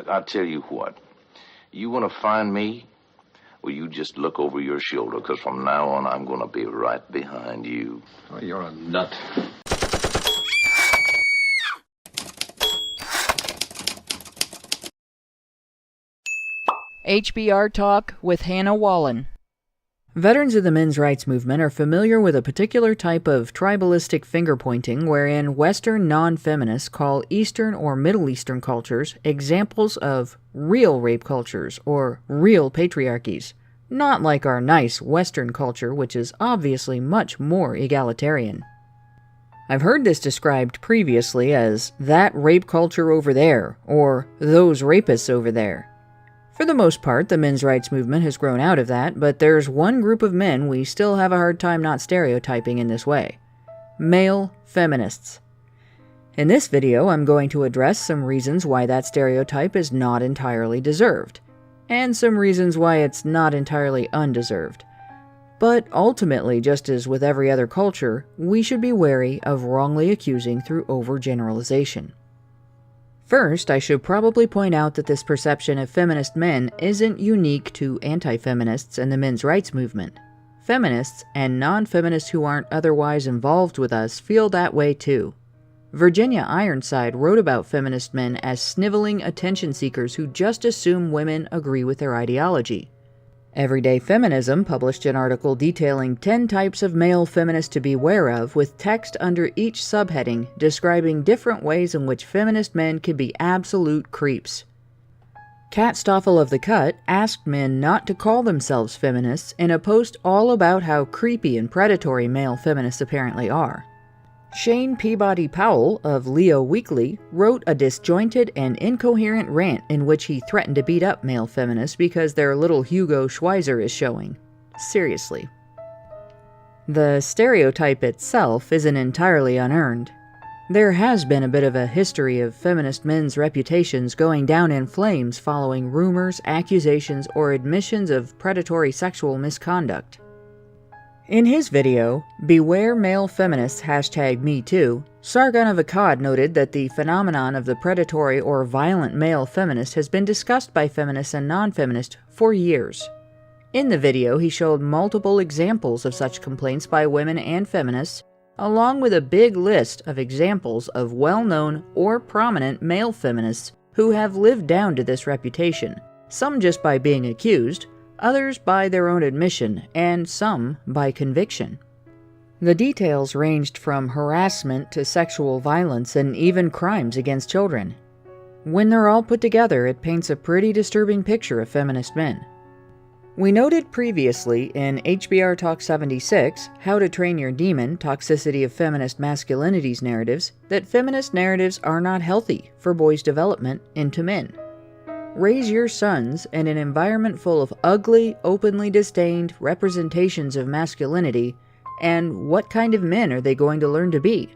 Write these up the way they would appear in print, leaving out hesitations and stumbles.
I tell you what. You want to find me? Well, you just look over your shoulder, because from now on, I'm going to be right behind you. Oh, you're a nut. HBR Talk with Hannah Wallen. Veterans of the men's rights movement are familiar with a particular type of tribalistic finger-pointing wherein Western non-feminists call Eastern or Middle Eastern cultures examples of real rape cultures or real patriarchies, not like our nice Western culture, which is obviously much more egalitarian. I've heard this described previously as that rape culture over there, or those rapists over there. For the most part, the men's rights movement has grown out of that, but there's one group of men we still have a hard time not stereotyping in this way. Male feminists. In this video, I'm going to address some reasons why that stereotype is not entirely deserved, and some reasons why it's not entirely undeserved. But ultimately, just as with every other culture, we should be wary of wrongly accusing through overgeneralization. First, I should probably point out that this perception of feminist men isn't unique to anti-feminists and the men's rights movement. Feminists and non-feminists who aren't otherwise involved with us feel that way too. Virginia Ironside wrote about feminist men as sniveling attention seekers who just assume women agree with their ideology. Everyday Feminism published an article detailing 10 types of male feminists to beware of, with text under each subheading describing different ways in which feminist men can be absolute creeps. Kat Stoffel of The Cut asked men not to call themselves feminists in a post all about how creepy and predatory male feminists apparently are. Shane Peabody Powell of Leo Weekly wrote a disjointed and incoherent rant in which he threatened to beat up male feminists because their little Hugo Schweizer is showing. Seriously. The stereotype itself isn't entirely unearned. There has been a bit of a history of feminist men's reputations going down in flames following rumors, accusations, or admissions of predatory sexual misconduct. In his video, Beware Male Feminists #MeToo, Sargon of Akkad noted that the phenomenon of the predatory or violent male feminist has been discussed by feminists and non-feminists for years. In the video, he showed multiple examples of such complaints by women and feminists, along with a big list of examples of well-known or prominent male feminists who have lived down to this reputation, some just by being accused, others by their own admission, and some by conviction. The details ranged from harassment to sexual violence and even crimes against children. When they're all put together, it paints a pretty disturbing picture of feminist men. We noted previously in HBR Talk 76, How to Train Your Demon, Toxicity of Feminist Masculinities narratives, that feminist narratives are not healthy for boys' development into men. Raise your sons in an environment full of ugly, openly disdained representations of masculinity, and what kind of men are they going to learn to be?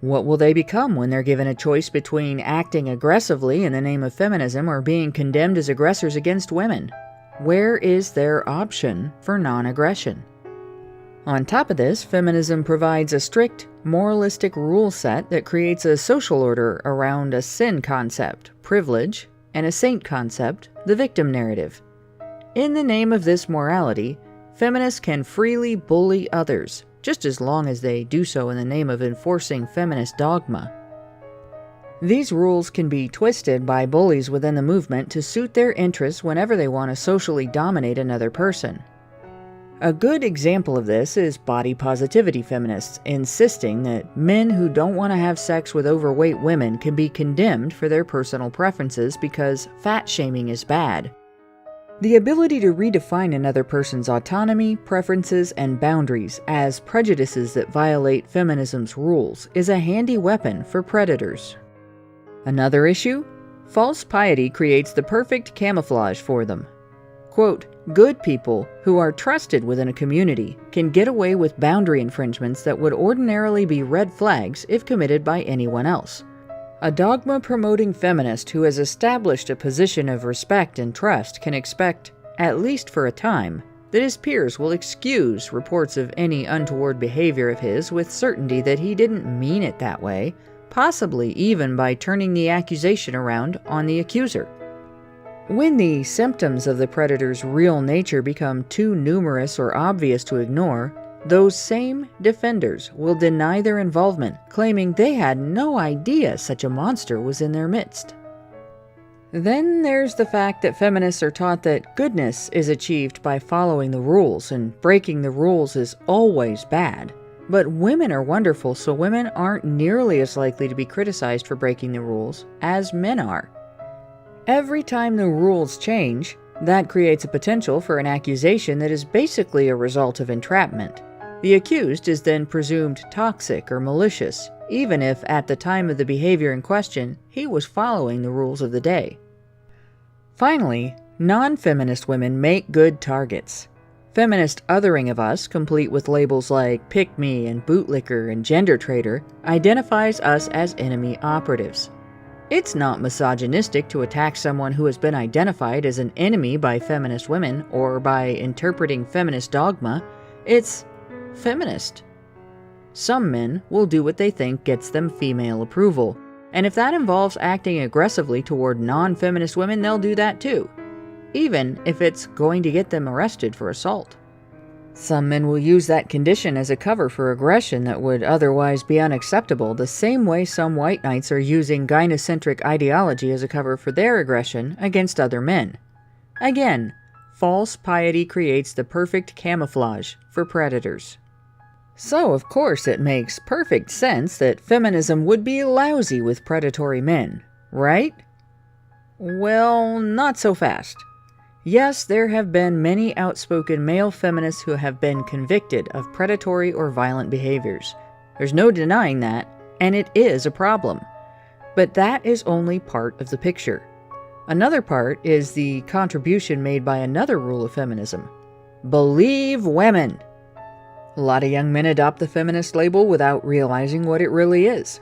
What will they become when they're given a choice between acting aggressively in the name of feminism or being condemned as aggressors against women? Where is their option for non-aggression? On top of this, feminism provides a strict, moralistic rule set that creates a social order around a sin concept, privilege, and a saint concept, the victim narrative. In the name of this morality, feminists can freely bully others, just as long as they do so in the name of enforcing feminist dogma. These rules can be twisted by bullies within the movement to suit their interests whenever they want to socially dominate another person. A good example of this is body positivity feminists insisting that men who don't want to have sex with overweight women can be condemned for their personal preferences because fat shaming is bad. The ability to redefine another person's autonomy, preferences, and boundaries as prejudices that violate feminism's rules is a handy weapon for predators. Another issue? False piety creates the perfect camouflage for them. Quote, good people who are trusted within a community can get away with boundary infringements that would ordinarily be red flags if committed by anyone else. A dogma-promoting feminist who has established a position of respect and trust can expect, at least for a time, that his peers will excuse reports of any untoward behavior of his with certainty that he didn't mean it that way, possibly even by turning the accusation around on the accuser. When the symptoms of the predator's real nature become too numerous or obvious to ignore, those same defenders will deny their involvement, claiming they had no idea such a monster was in their midst. Then there's the fact that feminists are taught that goodness is achieved by following the rules, and breaking the rules is always bad. But women are wonderful, so women aren't nearly as likely to be criticized for breaking the rules as men are. Every time the rules change, that creates a potential for an accusation that is basically a result of entrapment. The accused is then presumed toxic or malicious, even if at the time of the behavior in question, he was following the rules of the day. Finally, non-feminist women make good targets. Feminist othering of us, complete with labels like pick-me and bootlicker and gender traitor, identifies us as enemy operatives. It's not misogynistic to attack someone who has been identified as an enemy by feminist women or by interpreting feminist dogma. It's feminist. Some men will do what they think gets them female approval, and if that involves acting aggressively toward non-feminist women, they'll do that too, even if it's going to get them arrested for assault. Some men will use that condition as a cover for aggression that would otherwise be unacceptable, the same way some white knights are using gynocentric ideology as a cover for their aggression against other men. Again, false piety creates the perfect camouflage for predators. So, of course, it makes perfect sense that feminism would be lousy with predatory men, right? Well, not so fast. Yes, there have been many outspoken male feminists who have been convicted of predatory or violent behaviors. There's no denying that, and it is a problem. But that is only part of the picture. Another part is the contribution made by another rule of feminism: believe women. A lot of young men adopt the feminist label without realizing what it really is.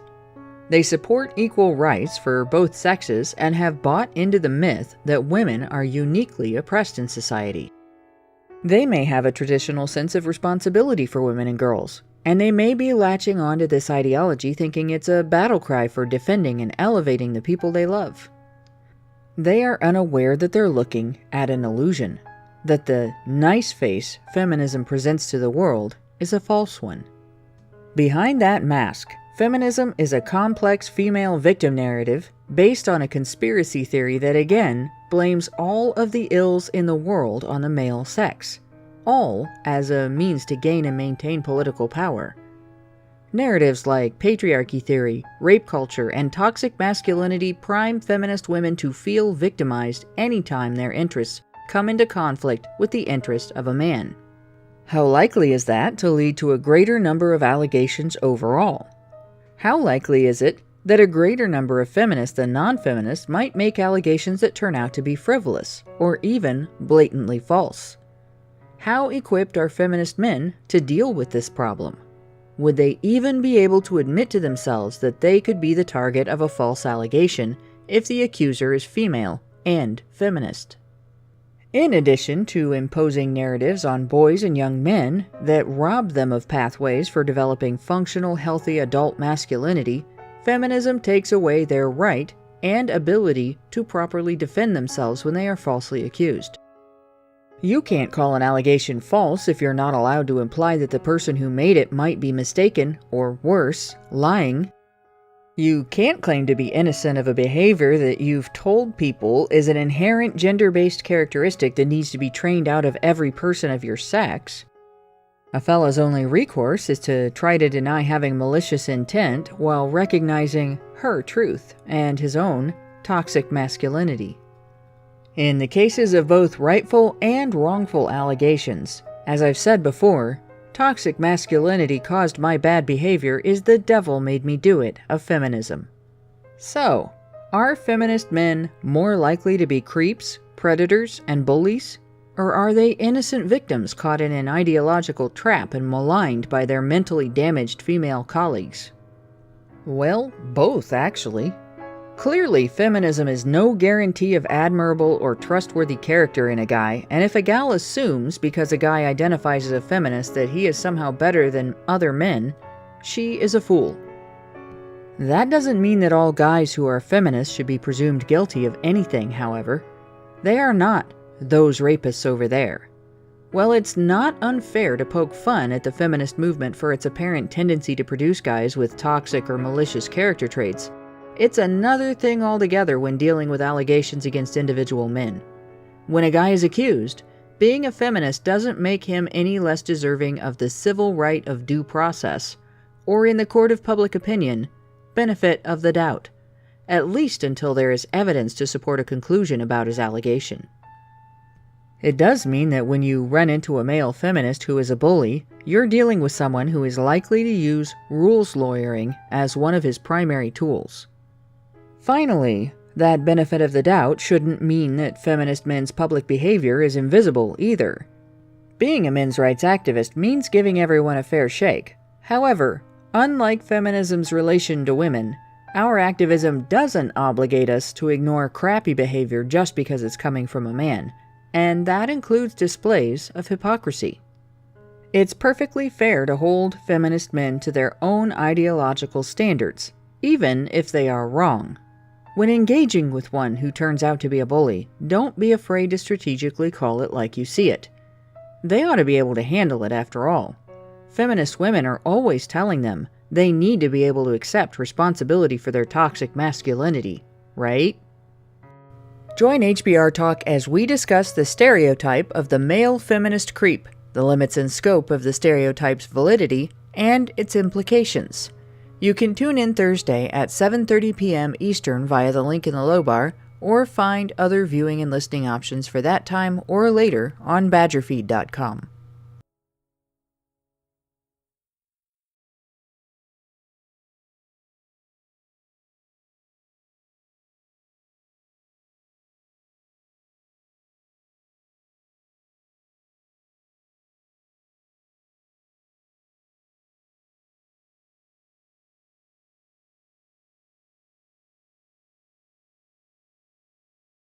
They support equal rights for both sexes and have bought into the myth that women are uniquely oppressed in society. They may have a traditional sense of responsibility for women and girls, and they may be latching onto this ideology thinking it's a battle cry for defending and elevating the people they love. They are unaware that they're looking at an illusion, that the nice face feminism presents to the world is a false one. Behind that mask, feminism is a complex female victim narrative based on a conspiracy theory that again blames all of the ills in the world on the male sex, all as a means to gain and maintain political power. Narratives like patriarchy theory, rape culture, and toxic masculinity prime feminist women to feel victimized anytime their interests come into conflict with the interest of a man. How likely is that to lead to a greater number of allegations overall? How likely is it that a greater number of feminists than non-feminists might make allegations that turn out to be frivolous, or even blatantly false? How equipped are feminist men to deal with this problem? Would they even be able to admit to themselves that they could be the target of a false allegation if the accuser is female and feminist? In addition to imposing narratives on boys and young men that rob them of pathways for developing functional, healthy adult masculinity, feminism takes away their right and ability to properly defend themselves when they are falsely accused. You can't call an allegation false if you're not allowed to imply that the person who made it might be mistaken, or worse, lying. You can't claim to be innocent of a behavior that you've told people is an inherent gender-based characteristic that needs to be trained out of every person of your sex. A fella's only recourse is to try to deny having malicious intent while recognizing her truth and his own toxic masculinity. In the cases of both rightful and wrongful allegations, as I've said before, toxic masculinity caused my bad behavior is the devil made me do it of feminism. So, are feminist men more likely to be creeps, predators, and bullies? Or are they innocent victims caught in an ideological trap and maligned by their mentally damaged female colleagues? Well, both, actually. Clearly, feminism is no guarantee of admirable or trustworthy character in a guy, and if a gal assumes because a guy identifies as a feminist that he is somehow better than other men, she is a fool. That doesn't mean that all guys who are feminists should be presumed guilty of anything, however. They are not those rapists over there. While it's not unfair to poke fun at the feminist movement for its apparent tendency to produce guys with toxic or malicious character traits, it's another thing altogether when dealing with allegations against individual men. When a guy is accused, being a feminist doesn't make him any less deserving of the civil right of due process, or in the court of public opinion, benefit of the doubt, at least until there is evidence to support a conclusion about his allegation. It does mean that when you run into a male feminist who is a bully, you're dealing with someone who is likely to use rules lawyering as one of his primary tools. Finally, that benefit of the doubt shouldn't mean that feminist men's public behavior is invisible either. Being a men's rights activist means giving everyone a fair shake. However, unlike feminism's relation to women, our activism doesn't obligate us to ignore crappy behavior just because it's coming from a man, and that includes displays of hypocrisy. It's perfectly fair to hold feminist men to their own ideological standards, even if they are wrong. When engaging with one who turns out to be a bully, don't be afraid to strategically call it like you see it. They ought to be able to handle it after all. Feminist women are always telling them they need to be able to accept responsibility for their toxic masculinity, right? Join HBR Talk as we discuss the stereotype of the male feminist creep, the limits and scope of the stereotype's validity, and its implications. You can tune in Thursday at 7:30 p.m. Eastern via the link in the low bar, or find other viewing and listening options for that time or later on badgerfeed.com.